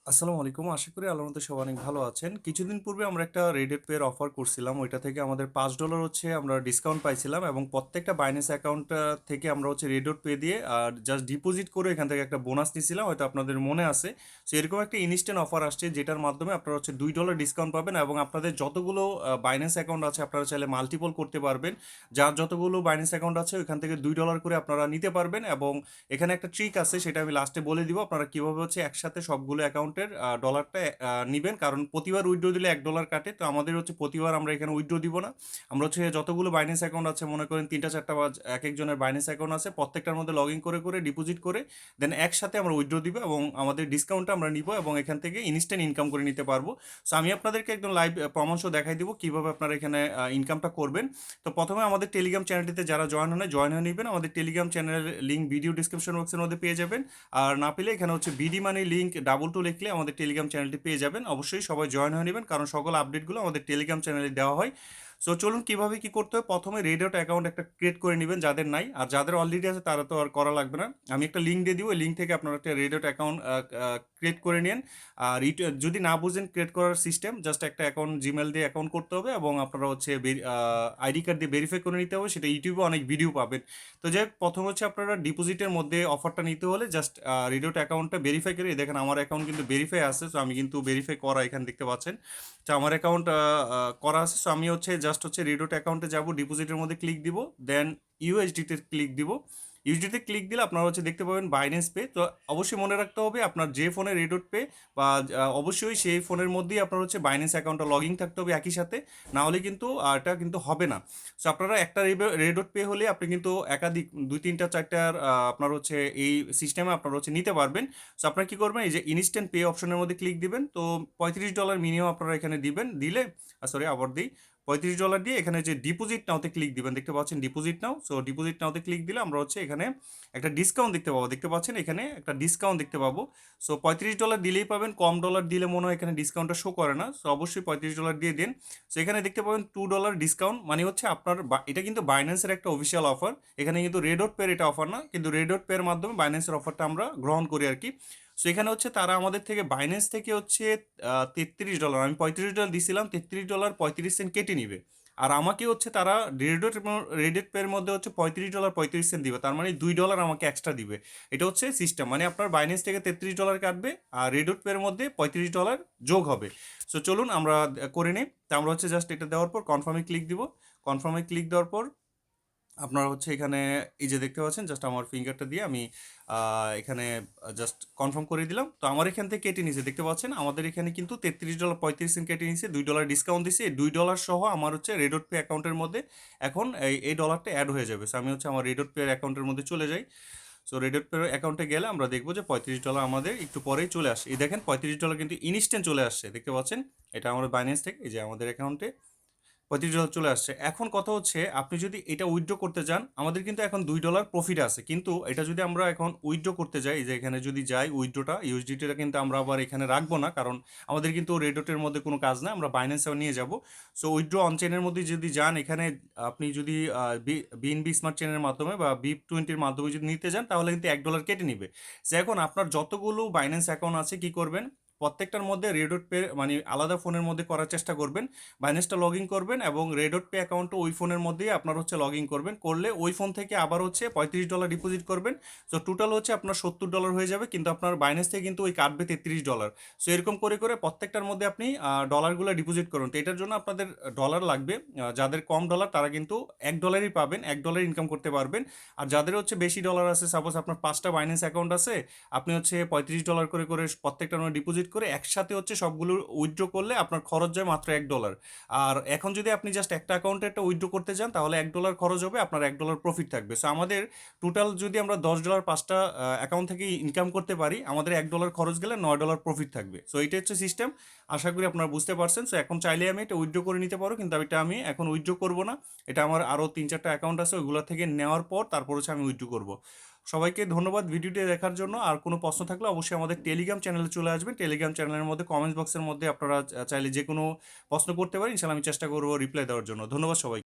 আসসালামু আলাইকুম। আশা করি আল্লাহর মতো সবাই অনেক ভালো আছেন। কিছুদিন পূর্বে আমরা একটা রেডিট পে এর অফার করছিলাম। ওইটা থেকে আমাদের $5 হচ্ছে আমরা ডিসকাউন্ট পাইছিলাম এবং প্রত্যেকটা বাইন্যান্স অ্যাকাউন্ট থেকে আমরা হচ্ছে রেডিট পে দিয়ে জাস্ট ডিপোজিট করে এখান থেকে একটা বোনাস নিছিলাম। হয়তো আপনাদের মনে আছে। সো এরকম একটা ইনস্ট্যান্ট অফার আসছে যেটার মাধ্যমে আপনারা হচ্ছে $2 ডিসকাউন্ট পাবেন এবং আপনাদের যতগুলো বাইন্যান্স অ্যাকাউন্ট আছে আপনারা চাইলে মাল্টিপল করতে পারবেন। যার যতগুলো বাইন্যান্স অ্যাকাউন্ট আছে ওইখান থেকে $2 করে আপনারা নিতে পারবেন এবং এখানে একটা ট্রিক আছে সেটা আমি লাস্টে বলে দিব আপনারা কিভাবে হচ্ছে একসাথে সবগুলো অ্যাকাউন্টের ডলারটা নিবেন, কারণ প্রতিবার উইথড্র দিলে $1 কাটে। তো আমাদের হচ্ছে প্রতিবার আমরা এখানে উইথড্র দিব না। আমরা হচ্ছে যতগুলো বাইন্যান্স অ্যাকাউন্ট আছে, মনে করেন 3টা 4টা বা এক একজনের বাইন্যান্স অ্যাকাউন্ট আছে, প্রত্যেকটার মধ্যে লগ ইন করে করে ডিপোজিট করে দেন একসাথে আমরা উইথড্র দিব এবং আমাদের ডিসকাউন্টটা আমরা নিব এবং এখান থেকে ইনস্ট্যান্ট ইনকাম করে নিতে পারবো। সো আমি আপনাদেরকে একদম লাইভ প্রমাণ সহ দেখাই দিব কিভাবে আপনারা এখানে ইনকামটা করবেন। তো প্রথমে আমাদের টেলিগ্রাম চ্যানেলটিতে যারা জয়েন হয়ে নেবেন, আমাদের টেলিগ্রাম চ্যানেলের লিঙ্ক ভিডিও ডিসক্রিপশন বক্সের মধ্যে পেয়ে যাবেন। আর না পেলে এখানে হচ্ছে বিডি মানি লিঙ্ক ডাবল 2 লিখলে আমাদের টেলিগ্রাম চ্যানেলটি পেয়ে যাবেন। অবশ্যই সবাই জয়েন হয়ে নেবেন, কারণ সকল আপডেটগুলো আমাদের টেলিগ্রাম চ্যানেলে দেওয়া হয়। সো চলুন কিভাবে কি করতে হয়। প্রথমে রেডিওট অ্যাকাউন্ট একটা ক্রিয়েট করে নেবেন যাদের নাই, আর যাদের অলরেডি আছে তারা তো আর করা লাগবে না। আমি একটা লিঙ্ক দিয়ে দিব, ওই লিঙ্ক থেকে আপনারা একটা রেডিওট অ্যাকাউন্ট ক্রিয়েট করে নিন। আর যদি না বুঝেন ক্রিয়েট করার সিস্টেম, জাস্ট একটা অ্যাকাউন্ট জিমেল দিয়ে অ্যাকাউন্ট করতে হবে এবং আপনারা হচ্ছে আইডি কার্ড দিয়ে ভেরিফাই করে নিতে হবে। সেটা ইউটিউবে অনেক ভিডিও পাবেন। তো যাই হোক, প্রথম হচ্ছে আপনারা ডিপোজিটের মধ্যে অফারটা নিতে হলে জাস্ট রেডিওট অ্যাকাউন্টটা ভেরিফাই করে দেখেন আমার অ্যাকাউন্ট কিন্তু ভেরিফাই আছে। সো আমি কিন্তু ভেরিফাই করা এখানে দেখতে পাচ্ছেন। তো আমার অ্যাকাউন্ট করা আছে। সো আমি হচ্ছে জাস্ট হচ্ছে রেডিওট অ্যাকাউন্টে যাব, ডিপোজিটের মধ্যে ক্লিক দিব, দেন ইউএসডিতে ক্লিক দিব। ইউএসডিতে ক্লিক দিলে আপনারা হচ্ছে দেখতে পাবেন বাইন্যান্স পে। তো অবশ্যই মনে রাখতে হবে আপনার যে ফোনে রেডিওট পে বা অবশ্যই সেই ফোনের মধ্যেই আপনার হচ্ছে বাইন্যান্স অ্যাকাউন্টটা লগ ইন থাকতে হবে একই সাথে, না হলে কিন্তু এটা কিন্তু হবে না। সো আপনারা একটা রেডট পে হলে আপনি কিন্তু একাধিক 2 3 4টার আপনার হচ্ছে এই সিস্টেমে আপনারা হচ্ছে নিতে পারবেন। সো আপনারা কি করবেন, এই যে ইনস্ট্যান্ট পে অপশনের মধ্যে ক্লিক দিবেন। তো $35 মিনিমাম আপনারা এখানে দিবেন। দিলে সরি আবার দিই, $35 দিয়ে এখানে যে ডিপোজিট নাওতে ক্লিক দিবেন, দেখতে পাচ্ছেন ডিপোজিট নাও। সো ডিপোজিট নাওতে ক্লিক দিলে আমরা হচ্ছে এখানে একটা ডিসকাউন্ট দেখতে পাবো, দেখতে পাচ্ছেন এখানে একটা ডিসকাউন্ট দেখতে পাবো। সো $35 দিলেই পাবেন, কম ডলার দিলে মনে হয় এখানে ডিসকাউন্টটা শো করে না। সো অবশ্যই $35 দিয়ে দিন। সো এখানে দেখতে পাবেন $2 ডিসকাউন্ট, মানে হচ্ছে আপনার এটা কিন্তু বাইন্যান্সের একটা অফিসিয়াল অফার। এখানে কিন্তু রেডট পের এটা অফার না, কিন্তু রেডট পের মাধ্যমে বাইন্যান্সের অফারটা আমরা গ্রহণ করি আর কি। সো এখানে হচ্ছে তারা আমাদের থেকে বাইন্যান্স থেকে হচ্ছে $33, আমি $35 দিছিলাম, $33.35 কেটে নিবে। আর আমাকে হচ্ছে তারা রেডট রেডট পের মধ্যে হচ্ছে $35.35 দিবে, তার মানে $2 আমাকে এক্সট্রা দিবে। এটা হচ্ছে সিস্টেম, মানে আপনার বাইন্যান্স থেকে $33 কাটবে আর রেডট পের মধ্যে $35 যোগ হবে। সো চলুন আমরা করে নিই। তো আমরা হচ্ছে জাস্ট এটা দেওয়ার পর কনফার্মে ক্লিক দিব। কনফার্মে ক্লিক দেওয়ার পর আপনারা হচ্ছে এখানে এই যে দেখতে পাচ্ছেন, জাস্ট আমার ফিঙ্গারটা দিয়ে আমি এখানে জাস্ট কনফার্ম করে দিলাম। তো আমার এখান থেকে কেটে নিছে, দেখতে পাচ্ছেন আমাদের এখানে কিন্তু $33.35 কেটে নিছে, $2 ডিসকাউন্ট দিছে। এই $2 সহ আমার হচ্ছে রেডট পে অ্যাকাউন্টের মধ্যে এখন এই ডলারটা অ্যাড হয়ে যাবে। সো আমি হচ্ছে আমার রেডট পে অ্যাকাউন্টের মধ্যে চলে যাই। সো রেডট পে অ্যাকাউন্টে গেলে আমরা দেখবো যে $35 আমাদের একটু পরেই চলে আসে। এই দেখেন $35 কিন্তু ইনস্ট্যান্ট চলে আসছে, দেখতে পাচ্ছেন। এটা আমার বাইন্যান্স থেকে এই যে আমাদের অ্যাকাউন্টে $35 চলে আসছে। এখন কথা হচ্ছে আপনি যদি এটা উইথড্র করতে যান, আমাদের কিন্তু এখন $2 প্রফিট আছে, কিন্তু এটা যদি আমরা এখন উইথড্র করতে যাই, যে এখানে যদি যাই উইথড্রটা ইউএসডিটিটা কিন্তু আমরা আবার এখানে রাখবো না, কারণ আমাদের কিন্তু রেডটের মধ্যে কোনো কাজ না, আমরা বাইন্যান্সেও নিয়ে যাব। সো উইথড্র অন চেনের মধ্যে যদি যান, এখানে আপনি যদি বিএনবি স্মার্ট চেনের মাধ্যমে বা BIP20 মাধ্যমে যদি নিতে যান, তাহলে কিন্তু $1 কেটে নিবে। সো এখন আপনার যতগুলো বাইন্যান্স অ্যাকাউন্ট আছে কি করবেন, প্রত্যেকটার মধ্যে রেডট পে মানে আলাদা ফোনের মধ্যে করার চেষ্টা করবেন। বাইন্যান্সটা লগ ইন করবেন এবং রেডট পে অ্যাকাউন্টটা ওই ফোনের মধ্যেই আপনার হচ্ছে লগ ইন করবেন। করলে ওই ফোন থেকে আবার হচ্ছে $35 ডিপোজিট করবেন। সো টোটাল হচ্ছে আপনার $70 হয়ে যাবে, কিন্তু আপনার বাইন্যান্স থেকে কিন্তু ওই কাটবে $33। সো এরকম করে করে প্রত্যেকটার মধ্যে আপনি ডলারগুলো ডিপোজিট করুন। তো এটার জন্য আপনাদের ডলার লাগবে। যাদের কম ডলার তারা কিন্তু $1 পাবেন, $1 ইনকাম করতে পারবেন। আর যাদের হচ্ছে বেশি ডলার আছে, সাপোজ আপনার 5টা বাইন্যান্স অ্যাকাউন্ট আছে, আপনি হচ্ছে $35 করে করে প্রত্যেকটার মধ্যে ডিপোজিট করে একসাথে হচ্ছে সবগুলো উইথড্র করলে আপনার খরচ যায় মাত্র $1। আর এখন যদি আপনি জাস্ট একটা অ্যাকাউন্টে একটা উইথড্র করতে যান, তাহলে $1 খরচ হবে, আপনার $1 প্রফিট থাকবে। সো আমাদের টোটাল যদি আমরা $10 5টা অ্যাকাউন্ট থেকে ইনকাম করতে পারি, আমাদের $1 খরচ গেলে $9 প্রফিট থাকবে। সো এইটা হচ্ছে সিস্টেম। আশা করি আপনারা বুঝতে পারছেন। সো এখন চাইলে আমি এটা উইথড্র করে নিতে পারো, কিন্তু এটা আমি এখন উইথড্র করবো না। এটা আমার আরও 3 4টা অ্যাকাউন্ট আছে, ওইগুলো থেকে নেওয়ার পর তারপর হচ্ছে আমি উইথড্র করবো। সবাইকে ধন্যবাদ ভিডিওটি দেখার জন্য। আর কোনো প্রশ্ন থাকলে অবশ্যই আমাদের টেলিগ্রাম চ্যানেলে চলে আসবেন। টেলিগ্রাম চ্যানেলের মধ্যে কমেন্টস বক্সের মধ্যে আপনারা চাইলে যে কোনো প্রশ্ন করতে পারেন, ইনশাআল্লাহ আমি চেষ্টা করবো রিপ্লাই দেওয়ার জন্য। ধন্যবাদ সবাই।